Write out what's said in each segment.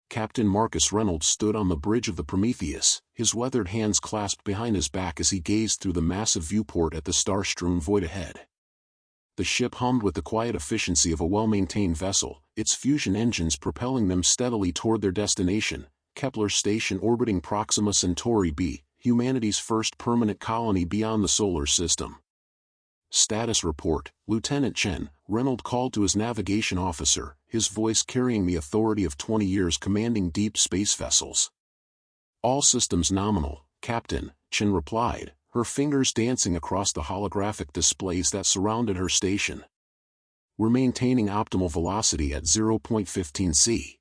Captain Marcus Reynolds stood on the bridge of the Prometheus, his weathered hands clasped behind his back as he gazed through the massive viewport at the star-strewn void ahead. The ship hummed with the quiet efficiency of a well-maintained vessel, its fusion engines propelling them steadily toward their destination, Kepler station orbiting Proxima Centauri b, humanity's first permanent colony beyond the solar system. Status report, Lieutenant Chen, Reynolds called to his navigation officer, his voice carrying the authority of 20 years commanding deep space vessels. All systems nominal, Captain, Chen replied, her fingers dancing across the holographic displays that surrounded her station. We're maintaining optimal velocity at 0.15 c.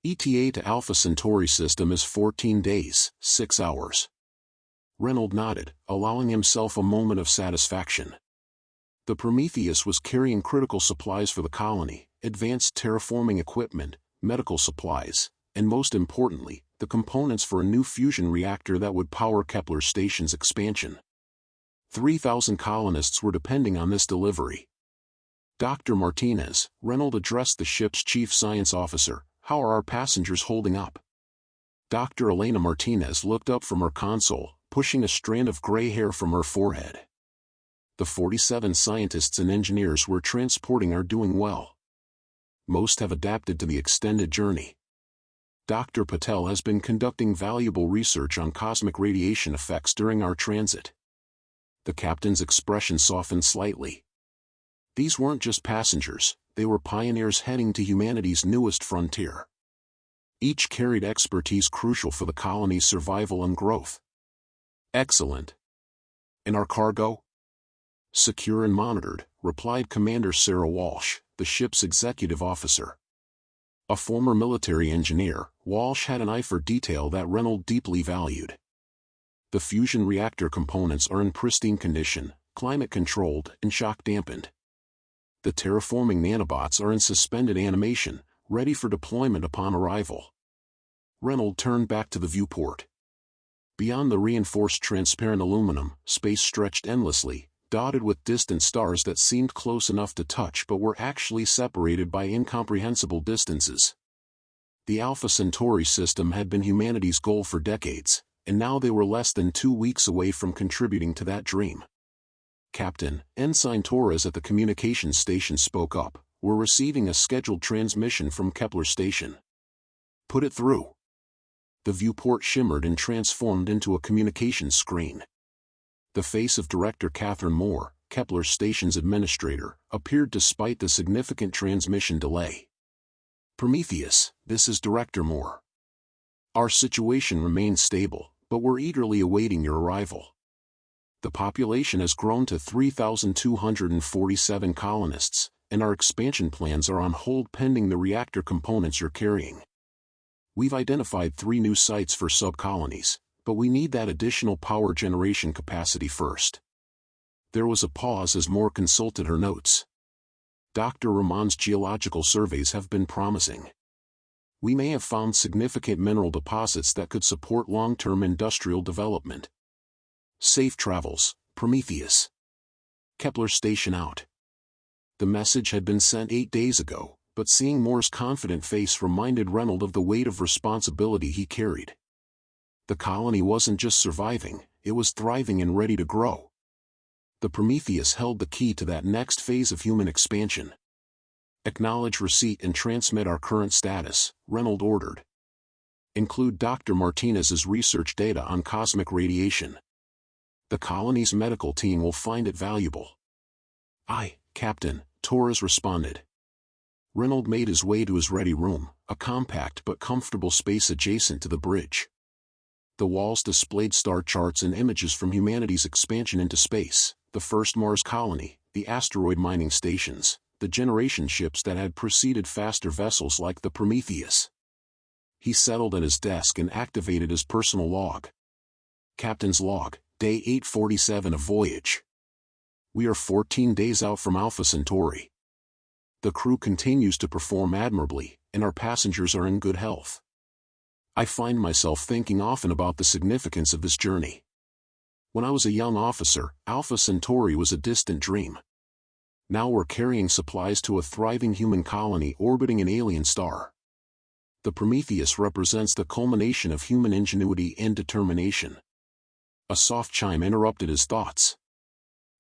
ETA to Alpha Centauri system is 14 days, 6 hours. Reynolds nodded, allowing himself a moment of satisfaction. The Prometheus was carrying critical supplies for the colony, advanced terraforming equipment, medical supplies, and most importantly, the components for a new fusion reactor that would power Kepler station's expansion. 3,000 colonists were depending on this delivery. Dr. Martinez, Reynolds addressed the ship's chief science officer, how are our passengers holding up? Dr. Elena Martinez looked up from her console, pushing a strand of gray hair from her forehead. The 47 scientists and engineers we're transporting are doing well. Most have adapted to the extended journey. Dr. Patel has been conducting valuable research on cosmic radiation effects during our transit. The captain's expression softened slightly. These weren't just passengers, they were pioneers heading to humanity's newest frontier. Each carried expertise crucial for the colony's survival and growth. Excellent. And our cargo? Secure and monitored, replied Commander Sarah Walsh, the ship's executive officer. A former military engineer, Walsh had an eye for detail that Reynolds deeply valued. The fusion reactor components are in pristine condition, climate-controlled and shock-dampened. The terraforming nanobots are in suspended animation, ready for deployment upon arrival. Reynolds turned back to the viewport. Beyond the reinforced transparent aluminum, space stretched endlessly, dotted with distant stars that seemed close enough to touch but were actually separated by incomprehensible distances. The Alpha Centauri system had been humanity's goal for decades, and now they were less than 2 weeks away from contributing to that dream. Captain, Ensign Torres at the communications station spoke up, we're receiving a scheduled transmission from Kepler station. Put it through. The viewport shimmered and transformed into a communications screen. The face of Director Catherine Moore, Kepler station's administrator, appeared despite the significant transmission delay. Prometheus, this is Director Moore. Our situation remains stable, but we're eagerly awaiting your arrival. The population has grown to 3,247 colonists, and our expansion plans are on hold pending the reactor components you're carrying. We've identified 3 new sites for sub-colonies, but we need that additional power generation capacity first. There was a pause as Moore consulted her notes. Dr. Ramon's geological surveys have been promising. We may have found significant mineral deposits that could support long-term industrial development. Safe travels, Prometheus. Kepler station out. The message had been sent 8 days ago, but seeing Moore's confident face reminded Reynolds of the weight of responsibility he carried. The colony wasn't just surviving, it was thriving and ready to grow. The Prometheus held the key to that next phase of human expansion. Acknowledge receipt and transmit our current status, Reynolds ordered. Include Dr. Martinez's research data on cosmic radiation. The colony's medical team will find it valuable. Aye, Captain, Torres responded. Reynolds made his way to his ready room, a compact but comfortable space adjacent to the bridge. The walls displayed star charts and images from humanity's expansion into space, the first Mars colony, the asteroid mining stations, the generation ships that had preceded faster vessels like the Prometheus. He settled at his desk and activated his personal log. Captain's log, day 847 of voyage. We are 14 days out from Alpha Centauri. The crew continues to perform admirably, and our passengers are in good health. I find myself thinking often about the significance of this journey. When I was a young officer, Alpha Centauri was a distant dream. Now we're carrying supplies to a thriving human colony orbiting an alien star. The Prometheus represents the culmination of human ingenuity and determination. A soft chime interrupted his thoughts.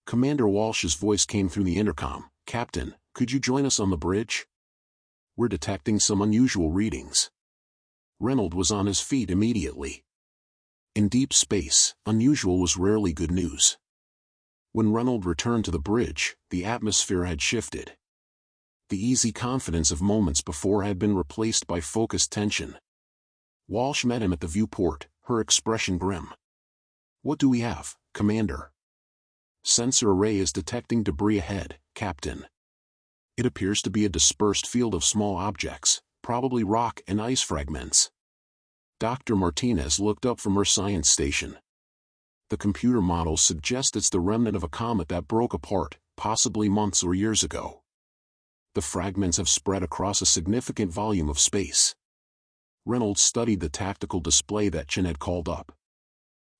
Commander Walsh's voice came through the intercom. "Captain, could you join us on the bridge? We're detecting some unusual readings." Reynold was on his feet immediately. In deep space, unusual was rarely good news. When Reynold returned to the bridge, the atmosphere had shifted. The easy confidence of moments before had been replaced by focused tension. Walsh met him at the viewport, her expression grim. "What do we have, Commander?" "Sensor array is detecting debris ahead, Captain. It appears to be a dispersed field of small objects, probably rock and ice fragments." Dr. Martinez looked up from her science station. "The computer models suggest it's the remnant of a comet that broke apart, possibly months or years ago. The fragments have spread across a significant volume of space." Reynolds studied the tactical display that Chen had called up.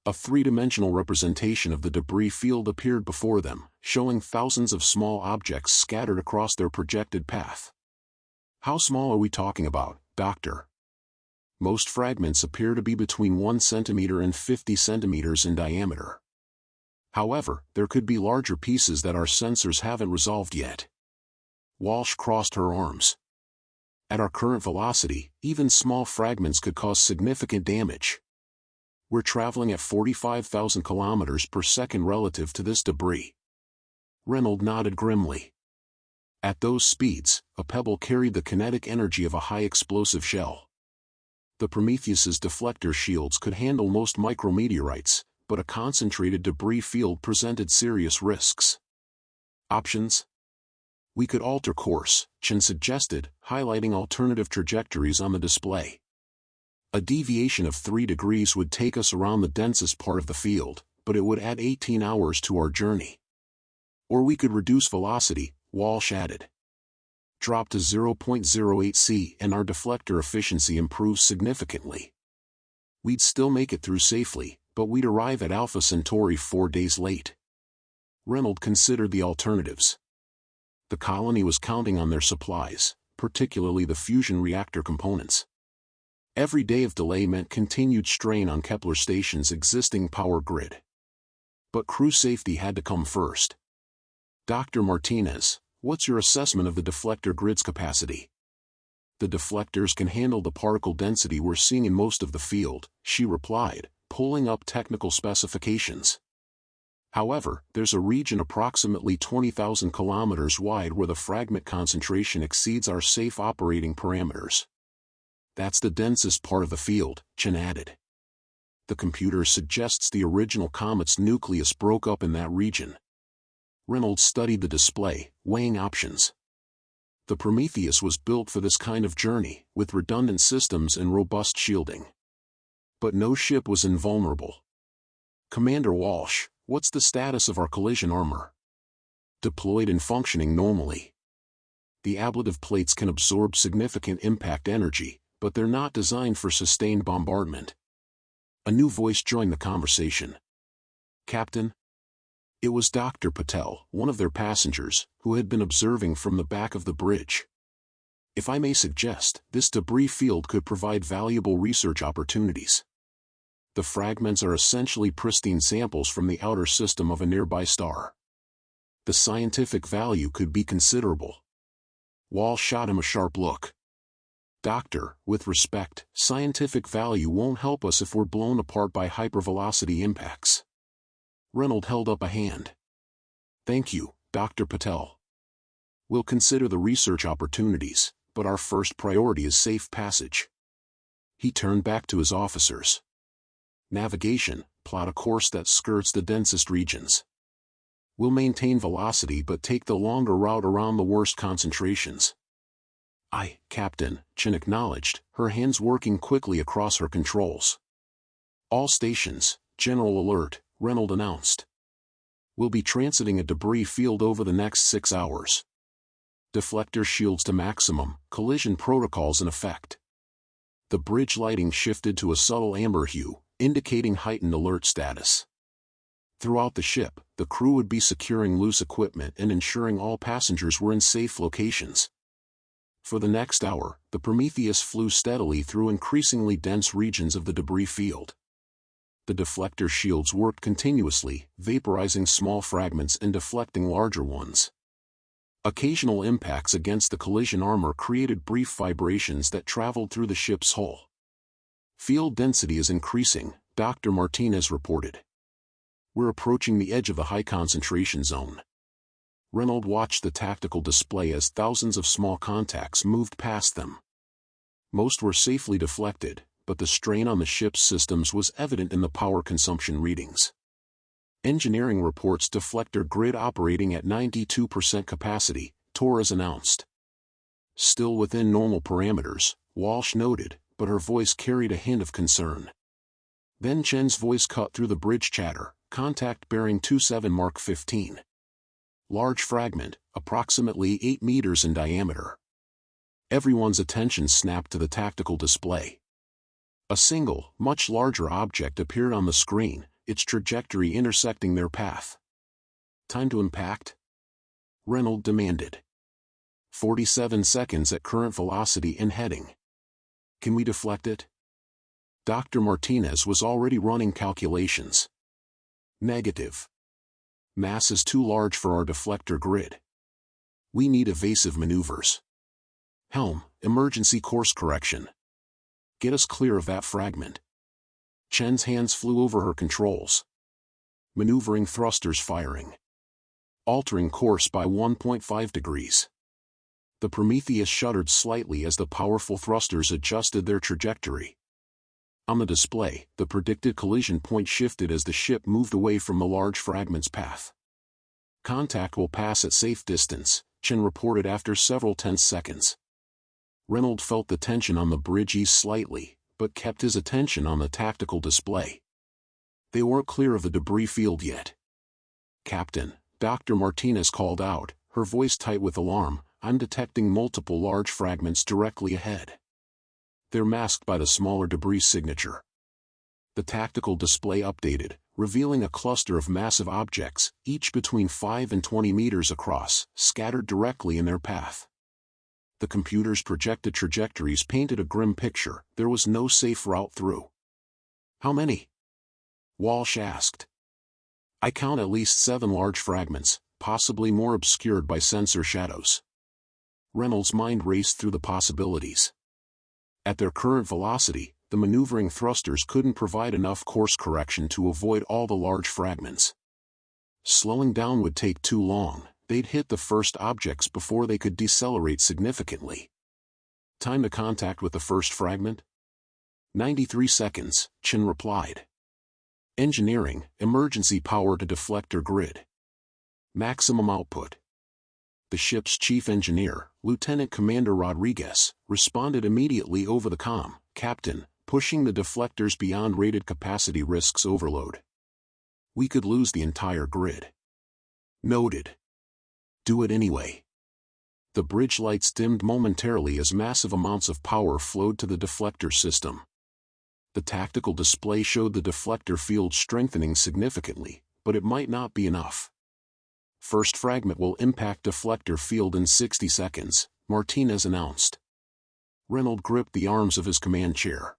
A three-dimensional representation of the debris field appeared before them, showing thousands of small objects scattered across their projected path. "How small are we talking about, Doctor?" "Most fragments appear to be between 1 centimeter and 50 centimeters in diameter. However, there could be larger pieces that our sensors haven't resolved yet." Walsh crossed her arms. "At our current velocity, even small fragments could cause significant damage. We're traveling at 45,000 kilometers per second relative to this debris." Reynold nodded grimly. At those speeds, a pebble carried the kinetic energy of a high-explosive shell. The Prometheus's deflector shields could handle most micrometeorites, but a concentrated debris field presented serious risks. "Options?" "We could alter course," Chen suggested, highlighting alternative trajectories on the display. "A deviation of 3 degrees would take us around the densest part of the field, but it would add 18 hours to our journey. Or we could reduce velocity," Walsh added. "Drop to 0.08 c and our deflector efficiency improves significantly. We'd still make it through safely, but we'd arrive at Alpha Centauri 4 days late." Reynold considered the alternatives. The colony was counting on their supplies, particularly the fusion reactor components. Every day of delay meant continued strain on Kepler Station's existing power grid. But crew safety had to come first. "Dr. Martinez, what's your assessment of the deflector grid's capacity?" "The deflectors can handle the particle density we're seeing in most of the field," she replied, pulling up technical specifications. "However, there's a region approximately 20,000 kilometers wide where the fragment concentration exceeds our safe operating parameters. That's the densest part of the field," Chen added. "The computer suggests the original comet's nucleus broke up in that region." Reynolds studied the display, weighing options. The Prometheus was built for this kind of journey, with redundant systems and robust shielding. But no ship was invulnerable. "Commander Walsh, what's the status of our collision armor?" "Deployed and functioning normally. The ablative plates can absorb significant impact energy, but they're not designed for sustained bombardment." A new voice joined the conversation. "Captain?" It was Dr. Patel, one of their passengers, who had been observing from the back of the bridge. "If I may suggest, this debris field could provide valuable research opportunities. The fragments are essentially pristine samples from the outer system of a nearby star. The scientific value could be considerable." Walsh shot him a sharp look. "Doctor, with respect, scientific value won't help us if we're blown apart by hypervelocity impacts." Reynold held up a hand. "Thank you, Dr. Patel. We'll consider the research opportunities, but our first priority is safe passage." He turned back to his officers. "Navigation, plot a course that skirts the densest regions. We'll maintain velocity but take the longer route around the worst concentrations." "Aye, Captain," Chen acknowledged, her hands working quickly across her controls. "All stations, general alert," Reynold announced. "We'll be transiting a debris field over the next 6 hours. Deflector shields to maximum, collision protocols in effect." The bridge lighting shifted to a subtle amber hue, indicating heightened alert status. Throughout the ship, the crew would be securing loose equipment and ensuring all passengers were in safe locations. For the next hour, the Prometheus flew steadily through increasingly dense regions of the debris field. The deflector shields worked continuously, vaporizing small fragments and deflecting larger ones. Occasional impacts against the collision armor created brief vibrations that traveled through the ship's hull. "Field density is increasing," Dr. Martinez reported. "We're approaching the edge of the high concentration zone." Reynolds watched the tactical display as thousands of small contacts moved past them. Most were safely deflected, but the strain on the ship's systems was evident in the power consumption readings. Engineering reports deflector grid operating at 92% capacity, Torres announced. "Still within normal parameters," Walsh noted, but her voice carried a hint of concern. Then Chen's voice cut through the bridge chatter. "Contact bearing 27 Mark 15. Large fragment, approximately 8 meters in diameter." Everyone's attention snapped to the tactical display. A single, much larger object appeared on the screen, its trajectory intersecting their path. "Time to impact?" Reynolds demanded. 47 seconds at current velocity and heading. "Can we deflect it?" Dr. Martinez was already running calculations. "Negative. Mass is too large for our deflector grid. We need evasive maneuvers. Helm, emergency course correction. Get us clear of that fragment." Chen's hands flew over her controls. Maneuvering thrusters firing. Altering course by 1.5 degrees. The Prometheus shuddered slightly as the powerful thrusters adjusted their trajectory. On the display, the predicted collision point shifted as the ship moved away from the large fragment's path. "Contact will pass at safe distance," Chen reported after several tense seconds. Reynolds felt the tension on the bridge ease slightly, but kept his attention on the tactical display. They weren't clear of the debris field yet. "Captain," Dr. Martinez called out, her voice tight with alarm, "I'm detecting multiple large fragments directly ahead. They're masked by the smaller debris signature." The tactical display updated, revealing a cluster of massive objects, each between 5 and 20 meters across, scattered directly in their path. The computer's projected trajectories painted a grim picture. There was no safe route through. "How many?" Walsh asked. "I count at least 7 large fragments, possibly more obscured by sensor shadows." Reynolds' mind raced through the possibilities. At their current velocity, the maneuvering thrusters couldn't provide enough course correction to avoid all the large fragments. Slowing down would take too long. They'd hit the first objects before they could decelerate significantly. "Time to contact with the first fragment?" 93 seconds, Chen replied. "Engineering, emergency power to deflector grid. Maximum output." The ship's chief engineer, Lieutenant Commander Rodriguez, responded immediately over the comm, "Captain, pushing the deflectors beyond rated capacity risks overload. We could lose the entire grid." "Noted. Do it anyway." The bridge lights dimmed momentarily as massive amounts of power flowed to the deflector system. The tactical display showed the deflector field strengthening significantly, but it might not be enough. "First fragment will impact deflector field in 60 seconds, Martinez announced. Reynolds gripped the arms of his command chair.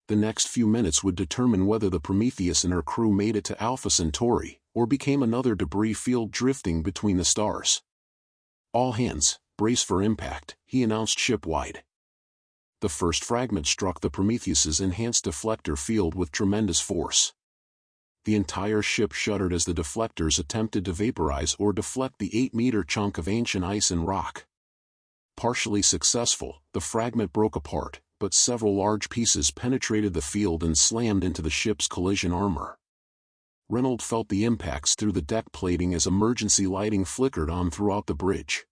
The next few minutes would determine whether the Prometheus and her crew made it to Alpha Centauri, or became another debris field drifting between the stars. "All hands, brace for impact," he announced shipwide. The first fragment struck the Prometheus's enhanced deflector field with tremendous force. The entire ship shuddered as the deflectors attempted to vaporize or deflect the 8-meter chunk of ancient ice and rock. Partially successful, the fragment broke apart, but several large pieces penetrated the field and slammed into the ship's collision armor. Reynolds felt the impacts through the deck plating as emergency lighting flickered on throughout the bridge.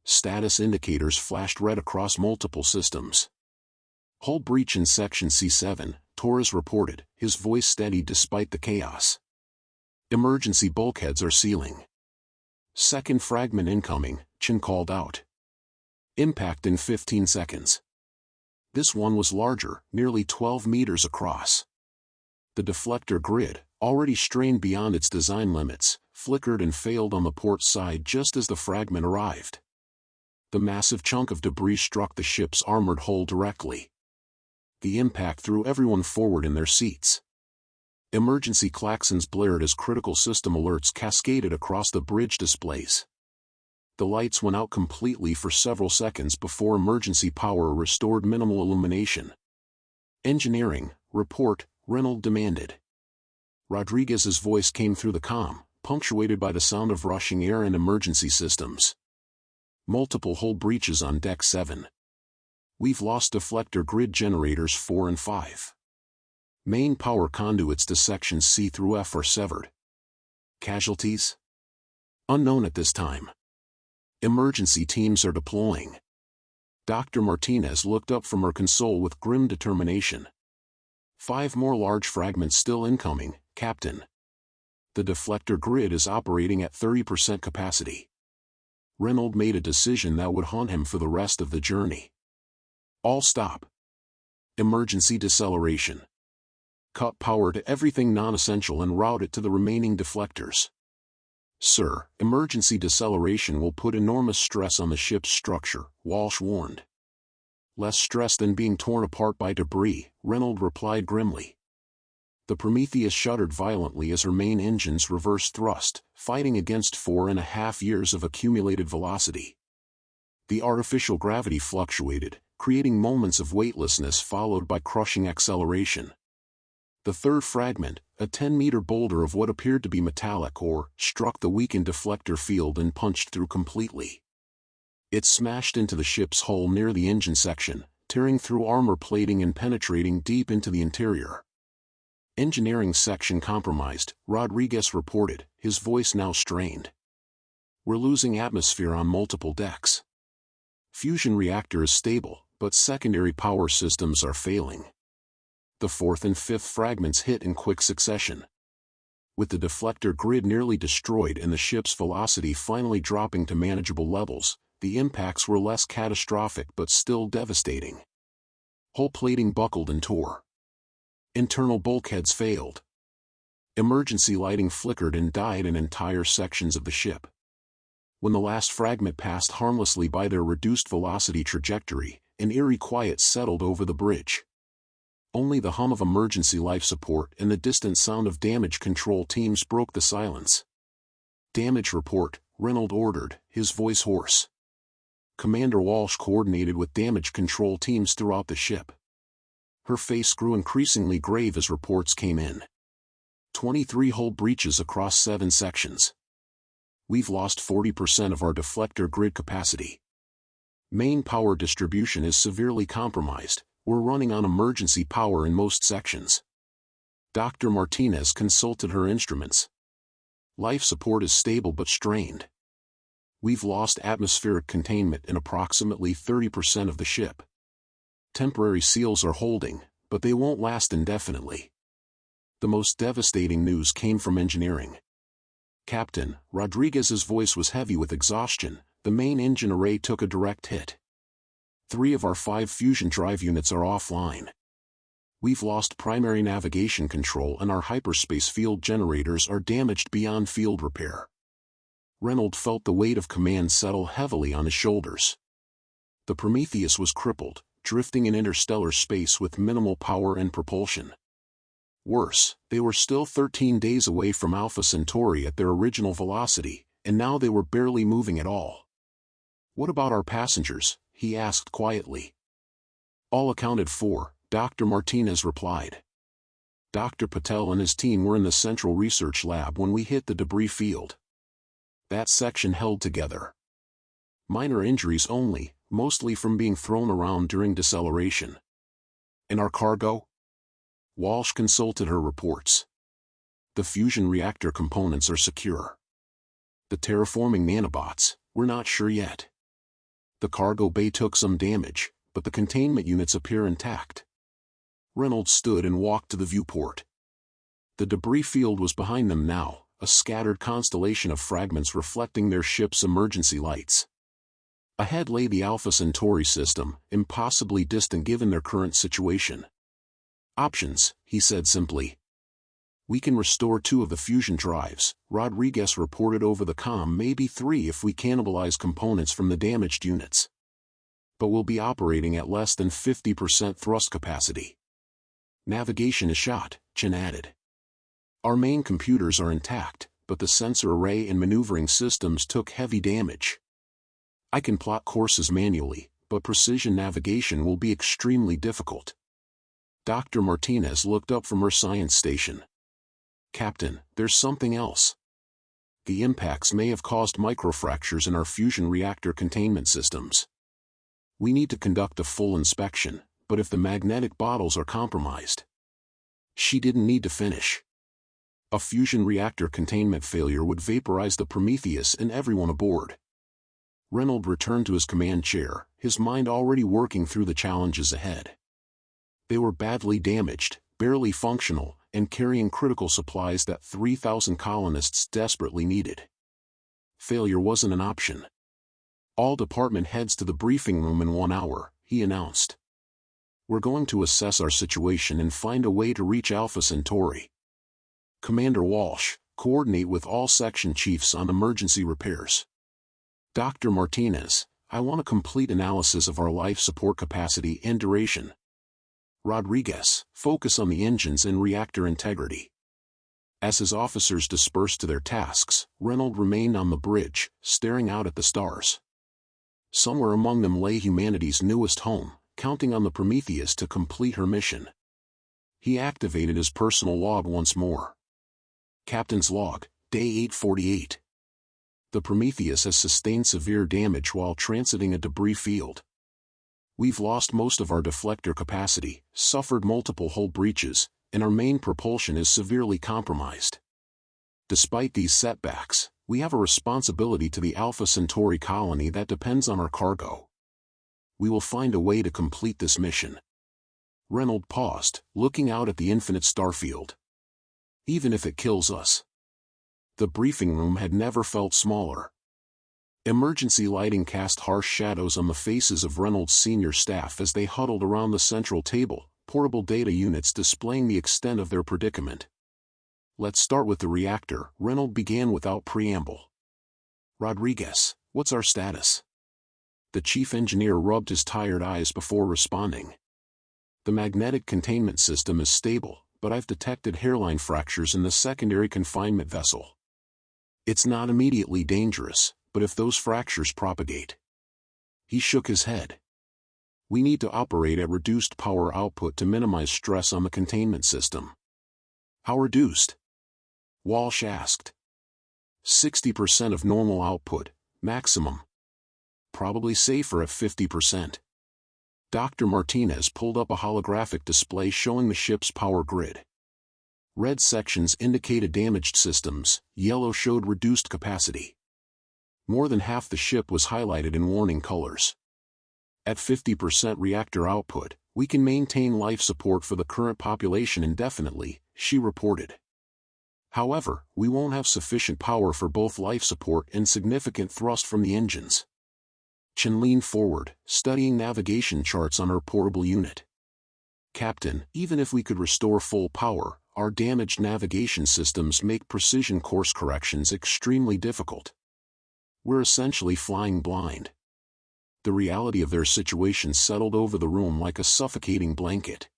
Status indicators flashed red across multiple systems. "Hull breach in Section C7, Torres reported, his voice steady despite the chaos. "Emergency bulkheads are sealing." "Second fragment incoming," Chen called out. "Impact in 15 seconds." This one was larger, nearly 12 meters across. The deflector grid, already strained beyond its design limits, flickered and failed on the port side just as the fragment arrived. The massive chunk of debris struck the ship's armored hull directly. The impact threw everyone forward in their seats. Emergency klaxons blared as critical system alerts cascaded across the bridge displays. The lights went out completely for several seconds before emergency power restored minimal illumination. "Engineering, report," Reynolds demanded. Rodriguez's voice came through the comm, punctuated by the sound of rushing air and emergency systems. "Multiple hull breaches on Deck 7. We've lost deflector grid generators 4 and 5. Main power conduits to sections C through F are severed. Casualties? Unknown at this time. Emergency teams are deploying." Dr. Martinez looked up from her console with grim determination. "5 more large fragments still incoming, Captain. The deflector grid is operating at 30% capacity." Reynolds made a decision that would haunt him for the rest of the journey. "All stop. Emergency deceleration. Cut power to everything non-essential and route it to the remaining deflectors." "Sir, emergency deceleration will put enormous stress on the ship's structure," Walsh warned. "Less stress than being torn apart by debris," Reynolds replied grimly. The Prometheus shuddered violently as her main engines reverse thrust, fighting against 4.5 years of accumulated velocity. The artificial gravity fluctuated, creating moments of weightlessness followed by crushing acceleration. The third fragment, a 10-meter boulder of what appeared to be metallic ore, struck the weakened deflector field and punched through completely. It smashed into the ship's hull near the engine section, tearing through armor plating and penetrating deep into the interior. "Engineering section compromised," Rodriguez reported, his voice now strained. "We're losing atmosphere on multiple decks. Fusion reactor is stable, but secondary power systems are failing." The fourth and fifth fragments hit in quick succession. With the deflector grid nearly destroyed and the ship's velocity finally dropping to manageable levels, the impacts were less catastrophic but still devastating. Hull plating buckled and tore. Internal bulkheads failed. Emergency lighting flickered and died in entire sections of the ship. When the last fragment passed harmlessly by their reduced velocity trajectory, an eerie quiet settled over the bridge. Only the hum of emergency life support and the distant sound of damage control teams broke the silence. "Damage report," Reynolds ordered, his voice hoarse. Commander Walsh coordinated with damage control teams throughout the ship. Her face grew increasingly grave as reports came in. 23 hull breaches across 7 sections. We've lost 40% of our deflector grid capacity. Main power distribution is severely compromised. We're running on emergency power in most sections. Dr. Martinez consulted her instruments. Life support is stable but strained. We've lost atmospheric containment in approximately 30% of the ship. Temporary seals are holding, but they won't last indefinitely. The most devastating news came from engineering. "Captain," Rodriguez's voice was heavy with exhaustion, "the main engine array took a direct hit. 3 of our 5 fusion drive units are offline. We've lost primary navigation control and our hyperspace field generators are damaged beyond field repair." Reynolds felt the weight of command settle heavily on his shoulders. The Prometheus was crippled, drifting in interstellar space with minimal power and propulsion. Worse, they were still 13 days away from Alpha Centauri at their original velocity, and now they were barely moving at all. "What about our passengers?" he asked quietly. "All accounted for," Dr. Martinez replied. "Dr. Patel and his team were in the central research lab when we hit the debris field. That section held together. Minor injuries only, mostly from being thrown around during deceleration." "And our cargo?" Walsh consulted her reports. "The fusion reactor components are secure. The terraforming nanobots, we're not sure yet. The cargo bay took some damage, but the containment units appear intact." Reynolds stood and walked to the viewport. The debris field was behind them now, a scattered constellation of fragments reflecting their ship's emergency lights. Ahead lay the Alpha Centauri system, impossibly distant given their current situation. "Options," he said simply. We can restore 2 of the fusion drives, Rodriguez reported over the comm, maybe 3 if we cannibalize components from the damaged units. But we'll be operating at less than 50% thrust capacity. Navigation is shot, Chen added. Our main computers are intact, but the sensor array and maneuvering systems took heavy damage. I can plot courses manually, but precision navigation will be extremely difficult. Dr. Martinez looked up from her science station. Captain, there's something else. The impacts may have caused microfractures in our fusion reactor containment systems. We need to conduct a full inspection, but if the magnetic bottles are compromised. She didn't need to finish. A fusion reactor containment failure would vaporize the Prometheus and everyone aboard. Reynolds returned to his command chair, his mind already working through the challenges ahead. They were badly damaged, barely functional, and carrying critical supplies that 3,000 colonists desperately needed. Failure wasn't an option. All department heads to the briefing room in 1 hour, he announced. We're going to assess our situation and find a way to reach Alpha Centauri. Commander Walsh, coordinate with all section chiefs on emergency repairs. Dr. Martinez, I want a complete analysis of our life support capacity and duration. Rodriguez, focus on the engines and reactor integrity. As his officers dispersed to their tasks, Reynolds remained on the bridge, staring out at the stars. Somewhere among them lay humanity's newest home, counting on the Prometheus to complete her mission. He activated his personal log once more. Captain's log, day 848. The Prometheus has sustained severe damage while transiting a debris field. We've lost most of our deflector capacity, suffered multiple hull breaches, and our main propulsion is severely compromised. Despite these setbacks, we have a responsibility to the Alpha Centauri colony that depends on our cargo. We will find a way to complete this mission. Reynolds paused, looking out at the infinite starfield. Even if it kills us. The briefing room had never felt smaller. Emergency lighting cast harsh shadows on the faces of Reynolds' senior staff as they huddled around the central table, portable data units displaying the extent of their predicament. Let's start with the reactor, Reynolds began without preamble. Rodriguez, what's our status? The chief engineer rubbed his tired eyes before responding. The magnetic containment system is stable, but I've detected hairline fractures in the secondary confinement vessel. It's not immediately dangerous, but if those fractures propagate. He shook his head. We need to operate at reduced power output to minimize stress on the containment system. How reduced? Walsh asked. 60% of normal output, maximum. Probably safer at 50%. Dr. Martinez pulled up a holographic display showing the ship's power grid. Red sections indicated damaged systems, yellow showed reduced capacity. More than half the ship was highlighted in warning colors. At 50% reactor output, we can maintain life support for the current population indefinitely, she reported. However, we won't have sufficient power for both life support and significant thrust from the engines. Chen leaned forward, studying navigation charts on her portable unit. Captain, even if we could restore full power, our damaged navigation systems make precision course corrections extremely difficult. We're essentially flying blind. The reality of their situation settled over the room like a suffocating blanket.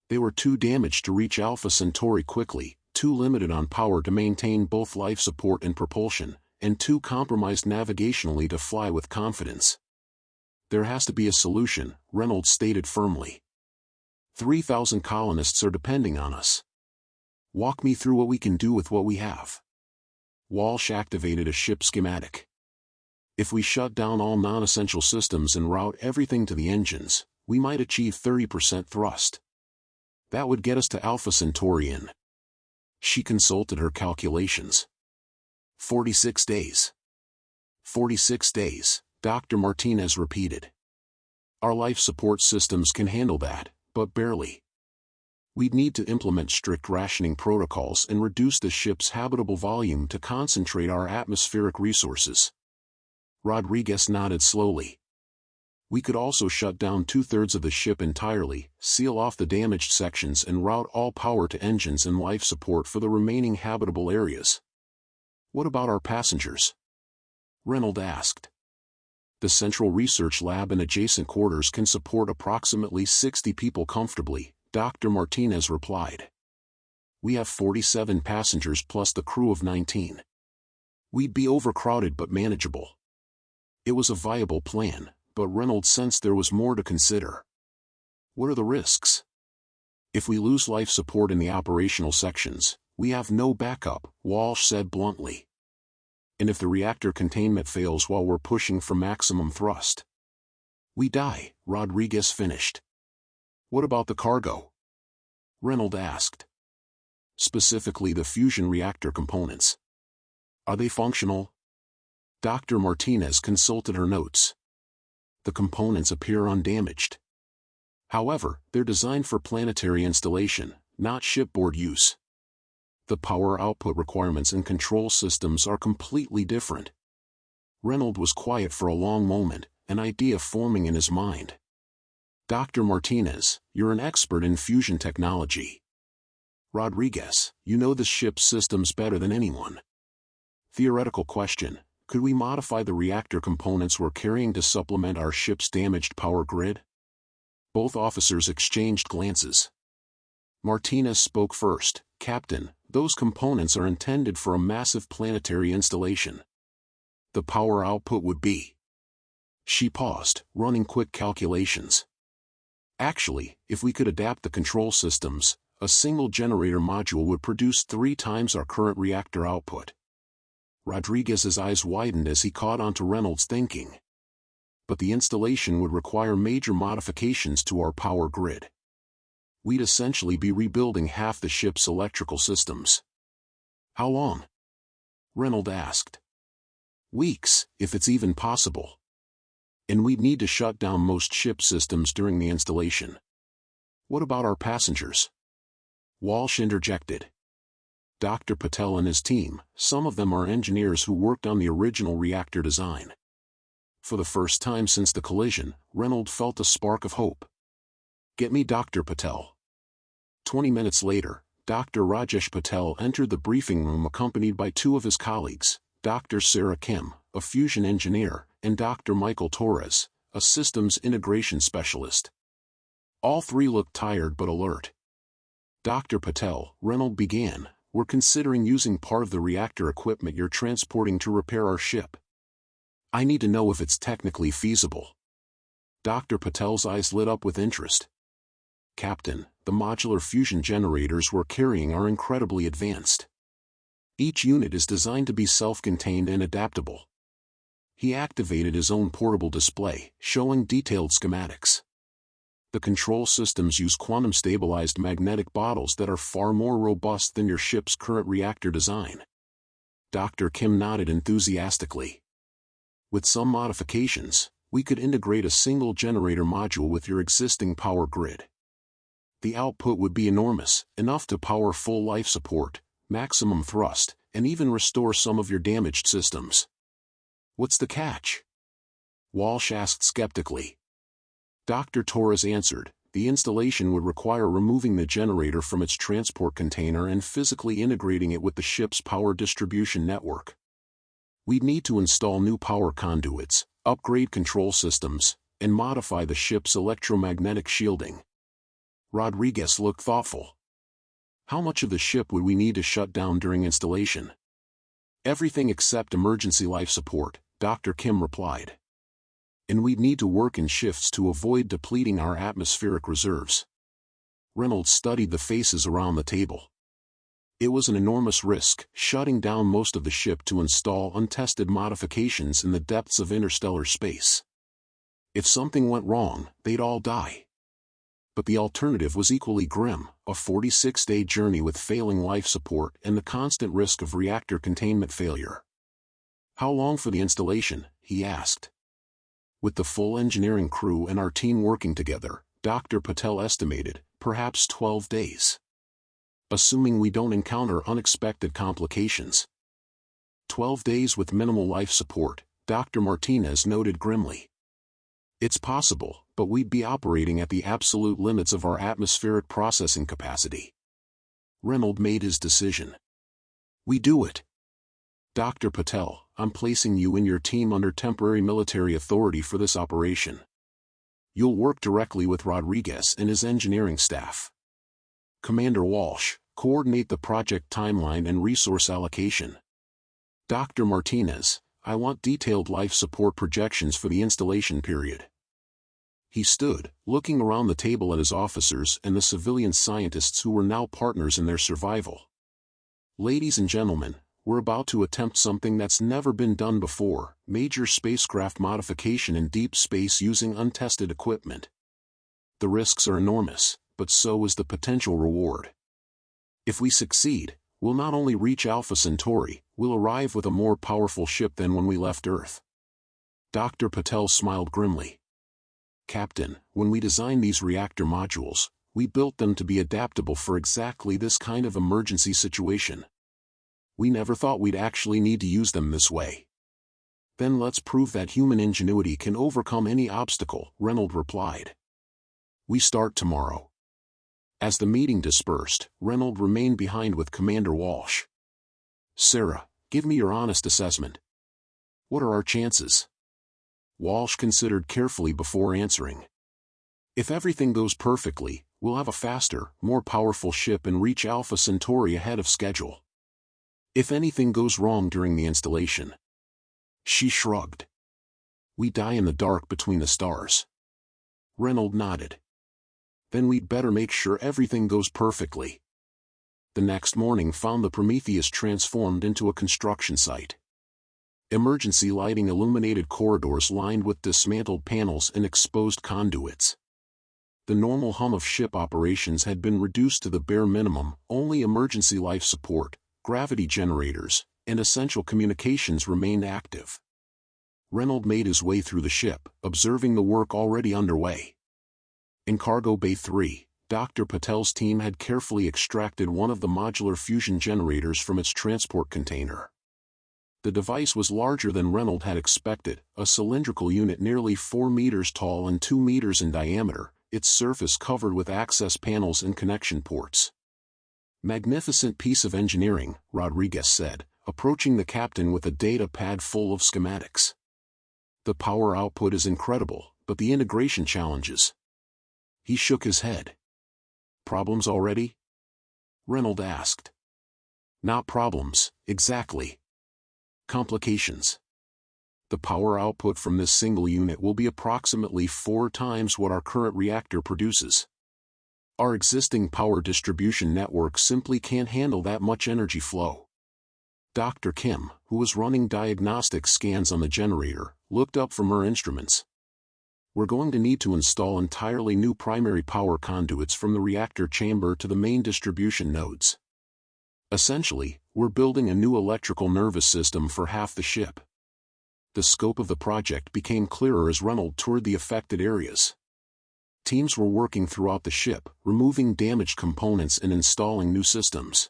They were too damaged to reach Alpha Centauri quickly, too limited on power to maintain both life support and propulsion, and too compromised navigationally to fly with confidence. There has to be a solution, Reynolds stated firmly. 3,000 colonists are depending on us. Walk me through what we can do with what we have. Walsh activated a ship schematic. If we shut down all non-essential systems and route everything to the engines, we might achieve 30% thrust. That would get us to Alpha Centauri. She consulted her calculations. 46 days. 46 days, Dr. Martinez repeated. Our life support systems can handle that, but barely. We'd need to implement strict rationing protocols and reduce the ship's habitable volume to concentrate our atmospheric resources. Rodriguez nodded slowly. We could also shut down 2/3 of the ship entirely, seal off the damaged sections and route all power to engines and life support for the remaining habitable areas. What about our passengers? Reynolds asked. The Central Research Lab and adjacent quarters can support approximately 60 people comfortably, Dr. Martinez replied. We have 47 passengers plus the crew of 19. We'd be overcrowded but manageable. It was a viable plan, but Reynolds sensed there was more to consider. What are the risks? If we lose life support in the operational sections, we have no backup, Walsh said bluntly. And if the reactor containment fails while we're pushing for maximum thrust? We die, Rodriguez finished. What about the cargo? Reynolds asked. Specifically the fusion reactor components. Are they functional? Dr. Martinez consulted her notes. The components appear undamaged. However, they're designed for planetary installation, not shipboard use. The power output requirements and control systems are completely different. Reynolds was quiet for a long moment, an idea forming in his mind. Dr. Martinez, you're an expert in fusion technology. Rodriguez, you know the ship's systems better than anyone. Theoretical question. Could we modify the reactor components we're carrying to supplement our ship's damaged power grid? Both officers exchanged glances. Martinez spoke first. Captain, those components are intended for a massive planetary installation. The power output would be... She paused, running quick calculations. Actually, if we could adapt the control systems, a single generator module would produce 3 times our current reactor output. Rodriguez's eyes widened as he caught on to Reynolds' thinking. But the installation would require major modifications to our power grid. We'd essentially be rebuilding half the ship's electrical systems. How long? Reynolds asked. Weeks, if it's even possible. And we'd need to shut down most ship systems during the installation. What about our passengers? Walsh interjected. Dr. Patel and his team, some of them are engineers who worked on the original reactor design. For the first time since the collision, Reynolds felt a spark of hope. Get me Dr. Patel. 20 minutes later, Dr. Rajesh Patel entered the briefing room accompanied by 2 of his colleagues, Dr. Sarah Kim, a fusion engineer, and Dr. Michael Torres, a systems integration specialist. All 3 looked tired but alert. Dr. Patel, Reynolds began, we're considering using part of the reactor equipment you're transporting to repair our ship. I need to know if it's technically feasible. Dr. Patel's eyes lit up with interest. Captain, the modular fusion generators we're carrying are incredibly advanced. Each unit is designed to be self-contained and adaptable. He activated his own portable display, showing detailed schematics. The control systems use quantum-stabilized magnetic bottles that are far more robust than your ship's current reactor design. Dr. Kim nodded enthusiastically. With some modifications, we could integrate a single generator module with your existing power grid. The output would be enormous, enough to power full life support, maximum thrust, and even restore some of your damaged systems. What's the catch? Walsh asked skeptically. Dr. Torres answered, the installation would require removing the generator from its transport container and physically integrating it with the ship's power distribution network. We'd need to install new power conduits, upgrade control systems, and modify the ship's electromagnetic shielding. Rodriguez looked thoughtful. How much of the ship would we need to shut down during installation? Everything except emergency life support, Dr. Kim replied. And we'd need to work in shifts to avoid depleting our atmospheric reserves. Reynolds studied the faces around the table. It was an enormous risk, shutting down most of the ship to install untested modifications in the depths of interstellar space. If something went wrong, they'd all die. But the alternative was equally grim, a 46-day journey with failing life support and the constant risk of reactor containment failure. How long for the installation? He asked. With the full engineering crew and our team working together, Dr. Patel estimated, perhaps 12 days. Assuming we don't encounter unexpected complications. 12 days with minimal life support, Dr. Martinez noted grimly. It's possible, but we'd be operating at the absolute limits of our atmospheric processing capacity. Reynolds made his decision. We do it. Dr. Patel, I'm placing you and your team under temporary military authority for this operation. You'll work directly with Rodriguez and his engineering staff. Commander Walsh, coordinate the project timeline and resource allocation. Dr. Martinez, I want detailed life support projections for the installation period. He stood, looking around the table at his officers and the civilian scientists who were now partners in their survival. Ladies and gentlemen, we're about to attempt something that's never been done before, major spacecraft modification in deep space using untested equipment. The risks are enormous, but so is the potential reward. If we succeed, we'll not only reach Alpha Centauri, we'll arrive with a more powerful ship than when we left Earth. Dr. Patel smiled grimly. Captain, when we designed these reactor modules, we built them to be adaptable for exactly this kind of emergency situation. We never thought we'd actually need to use them this way. Then let's prove that human ingenuity can overcome any obstacle, Reynolds replied. We start tomorrow. As the meeting dispersed, Reynolds remained behind with Commander Walsh. Sarah, give me your honest assessment. What are our chances? Walsh considered carefully before answering. If everything goes perfectly, we'll have a faster, more powerful ship and reach Alpha Centauri ahead of schedule. If anything goes wrong during the installation. She shrugged. We die in the dark between the stars. Reynolds nodded. Then we'd better make sure everything goes perfectly. The next morning found the Prometheus transformed into a construction site. Emergency lighting illuminated corridors lined with dismantled panels and exposed conduits. The normal hum of ship operations had been reduced to the bare minimum, only emergency life support, gravity generators, and essential communications remained active. Reynolds made his way through the ship, observing the work already underway. In Cargo Bay 3, Dr. Patel's team had carefully extracted one of the modular fusion generators from its transport container. The device was larger than Reynolds had expected, a cylindrical unit nearly 4 meters tall and 2 meters in diameter, its surface covered with access panels and connection ports. Magnificent piece of engineering, Rodriguez said, approaching the captain with a data pad full of schematics. The power output is incredible, but the integration challenges. He shook his head. Problems already? Reynolds asked. Not problems, exactly. Complications. The power output from this single unit will be approximately 4 times what our current reactor produces. Our existing power distribution network simply can't handle that much energy flow. Dr. Kim, who was running diagnostic scans on the generator, looked up from her instruments. We're going to need to install entirely new primary power conduits from the reactor chamber to the main distribution nodes. Essentially, we're building a new electrical nervous system for half the ship. The scope of the project became clearer as Reynolds toured the affected areas. Teams were working throughout the ship, removing damaged components and installing new systems.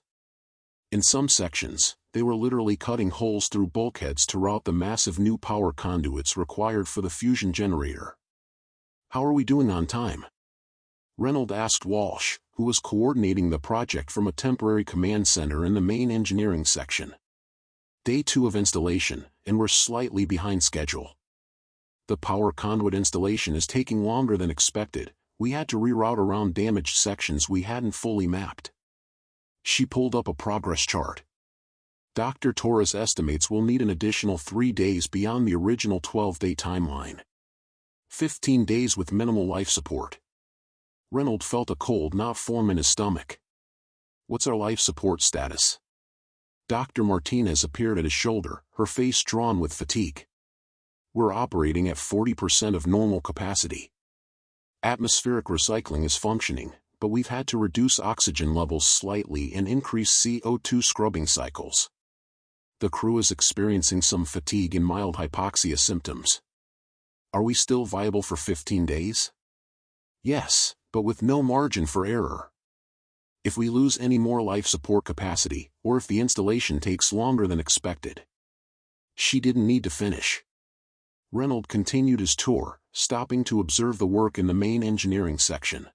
In some sections, they were literally cutting holes through bulkheads to route the massive new power conduits required for the fusion generator. How are we doing on time? Reynolds asked Walsh, who was coordinating the project from a temporary command center in the main engineering section. Day 2 of installation, and we're slightly behind schedule. The power conduit installation is taking longer than expected. We had to reroute around damaged sections we hadn't fully mapped. She pulled up a progress chart. Dr. Torres estimates we'll need an additional 3 days beyond the original 12-day timeline. 15 days with minimal life support. Reynolds felt a cold knot form in his stomach. What's our life support status? Dr. Martinez appeared at his shoulder, her face drawn with fatigue. We're operating at 40% of normal capacity. Atmospheric recycling is functioning, but we've had to reduce oxygen levels slightly and increase CO2 scrubbing cycles. The crew is experiencing some fatigue and mild hypoxia symptoms. Are we still viable for 15 days? Yes, but with no margin for error. If we lose any more life support capacity, or if the installation takes longer than expected. She didn't need to finish. Reynolds continued his tour, stopping to observe the work in the main engineering section.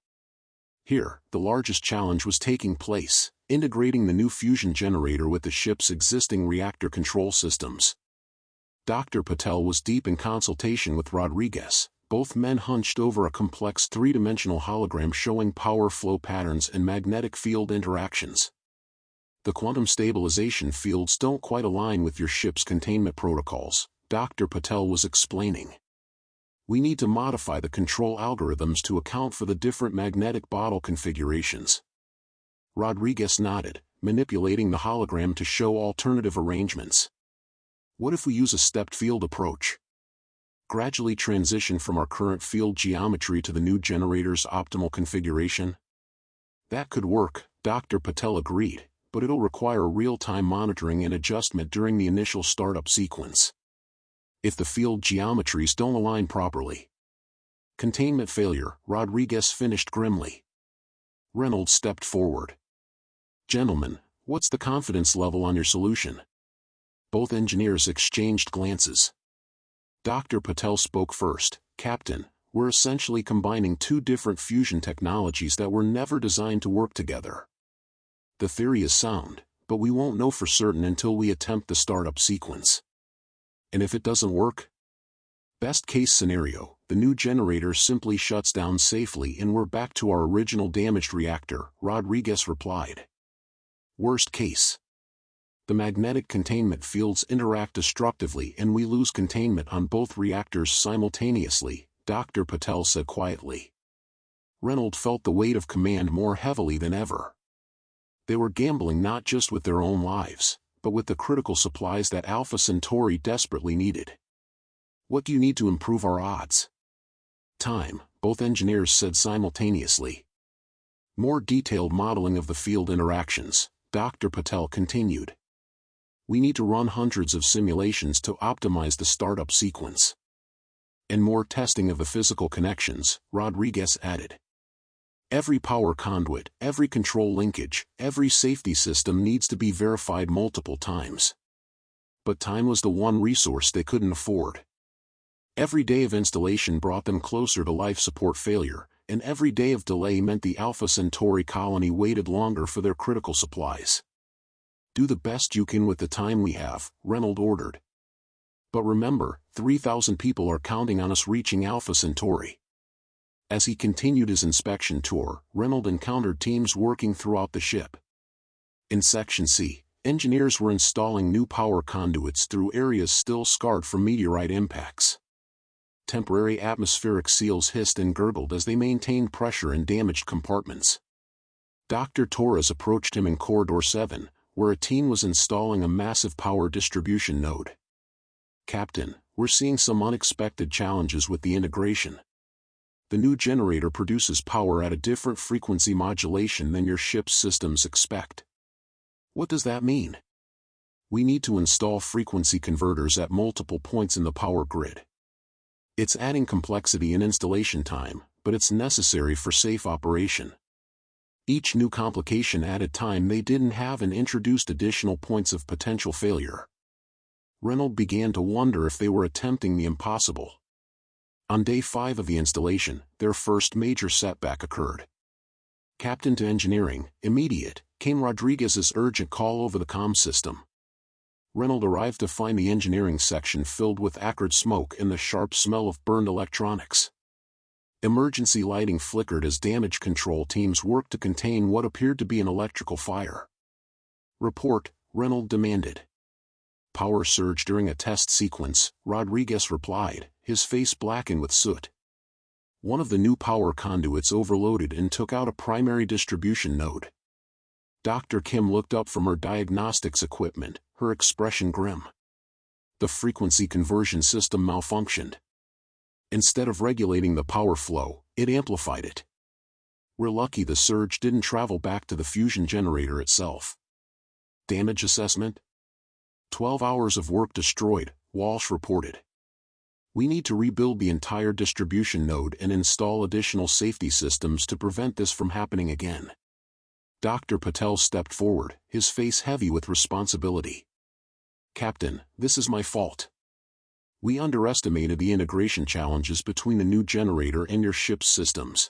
Here, the largest challenge was taking place, integrating the new fusion generator with the ship's existing reactor control systems. Dr. Patel was deep in consultation with Rodriguez. Both men hunched over a complex three-dimensional hologram showing power flow patterns and magnetic field interactions. The quantum stabilization fields don't quite align with your ship's containment protocols, Dr. Patel was explaining. We need to modify the control algorithms to account for the different magnetic bottle configurations. Rodriguez nodded, manipulating the hologram to show alternative arrangements. What if we use a stepped field approach? Gradually transition from our current field geometry to the new generator's optimal configuration? That could work, Dr. Patel agreed, but it'll require real-time monitoring and adjustment during the initial startup sequence. If the field geometries don't align properly. Containment failure, Rodriguez finished grimly. Reynolds stepped forward. Gentlemen, what's the confidence level on your solution? Both engineers exchanged glances. Dr. Patel spoke first. Captain, we're essentially combining two different fusion technologies that were never designed to work together. The theory is sound, but we won't know for certain until we attempt the startup sequence. And if it doesn't work? Best case scenario, the new generator simply shuts down safely and we're back to our original damaged reactor, Rodriguez replied. Worst case. The magnetic containment fields interact destructively and we lose containment on both reactors simultaneously, Dr. Patel said quietly. Reynolds felt the weight of command more heavily than ever. They were gambling not just with their own lives, but with the critical supplies that Alpha Centauri desperately needed. What do you need to improve our odds? Time, both engineers said simultaneously. More detailed modeling of the field interactions, Dr. Patel continued. We need to run hundreds of simulations to optimize the startup sequence. And more testing of the physical connections, Rodriguez added. Every power conduit, every control linkage, every safety system needs to be verified multiple times. But time was the one resource they couldn't afford. Every day of installation brought them closer to life support failure, and every day of delay meant the Alpha Centauri colony waited longer for their critical supplies. Do the best you can with the time we have, Reynolds ordered. But remember, 3,000 people are counting on us reaching Alpha Centauri. As he continued his inspection tour, Reynolds encountered teams working throughout the ship. In Section C, engineers were installing new power conduits through areas still scarred from meteorite impacts. Temporary atmospheric seals hissed and gurgled as they maintained pressure in damaged compartments. Dr. Torres approached him in Corridor 7, where a team was installing a massive power distribution node. Captain, we're seeing some unexpected challenges with the integration. The new generator produces power at a different frequency modulation than your ship's systems expect. What does that mean? We need to install frequency converters at multiple points in the power grid. It's adding complexity and installation time, but it's necessary for safe operation. Each new complication added time they didn't have and introduced additional points of potential failure. Reynolds began to wonder if they were attempting the impossible. On day 5 of the installation, their first major setback occurred. Captain to engineering, immediate, came Rodriguez's urgent call over the comm system. Reynolds arrived to find the engineering section filled with acrid smoke and the sharp smell of burned electronics. Emergency lighting flickered as damage control teams worked to contain what appeared to be an electrical fire. Report, Reynolds demanded. Power surge during a test sequence, Rodriguez replied, his face blackened with soot. One of the new power conduits overloaded and took out a primary distribution node. Dr. Kim looked up from her diagnostics equipment, her expression grim. The frequency conversion system malfunctioned. Instead of regulating the power flow, it amplified it. We're lucky the surge didn't travel back to the fusion generator itself. Damage assessment? 12 hours of work destroyed, Walsh reported. We need to rebuild the entire distribution node and install additional safety systems to prevent this from happening again. Dr. Patel stepped forward, his face heavy with responsibility. Captain, this is my fault. We underestimated the integration challenges between the new generator and your ship's systems.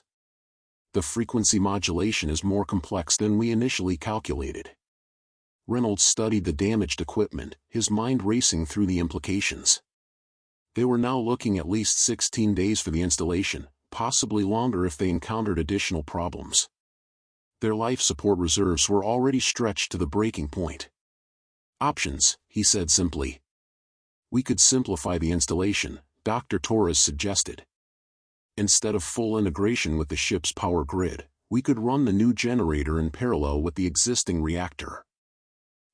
The frequency modulation is more complex than we initially calculated. Reynolds studied the damaged equipment, his mind racing through the implications. They were now looking at least 16 days for the installation, possibly longer if they encountered additional problems. Their life support reserves were already stretched to the breaking point. Options, he said simply. We could simplify the installation, Dr. Torres suggested. Instead of full integration with the ship's power grid, we could run the new generator in parallel with the existing reactor.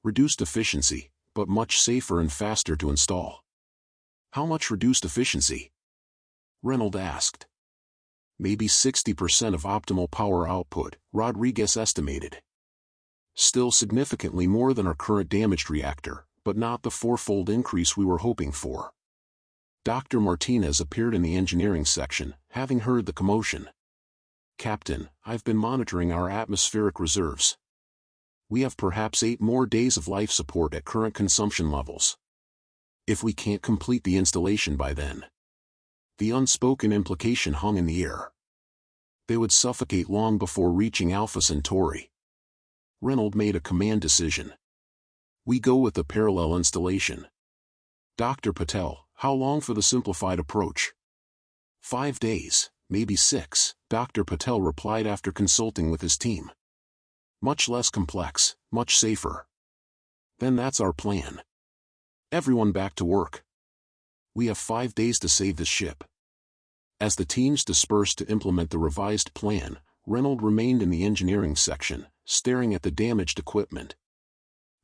Reduced efficiency, but much safer and faster to install. How much reduced efficiency? Reynolds asked. Maybe 60% of optimal power output, Rodriguez estimated. Still significantly more than our current damaged reactor, but not the fourfold increase we were hoping for. Dr. Martinez appeared in the engineering section, having heard the commotion. Captain, I've been monitoring our atmospheric reserves. We have perhaps 8 more days of life support at current consumption levels. If we can't complete the installation by then. The unspoken implication hung in the air. They would suffocate long before reaching Alpha Centauri. Reynolds made a command decision. We go with the parallel installation. Dr. Patel, how long for the simplified approach? 5 days, maybe 6, Dr. Patel replied after consulting with his team. Much less complex, much safer. Then that's our plan. Everyone back to work. We have 5 days to save this ship. As the teams dispersed to implement the revised plan, Reynolds remained in the engineering section, staring at the damaged equipment.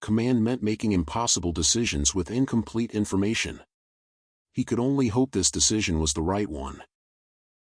Command meant making impossible decisions with incomplete information. He could only hope this decision was the right one.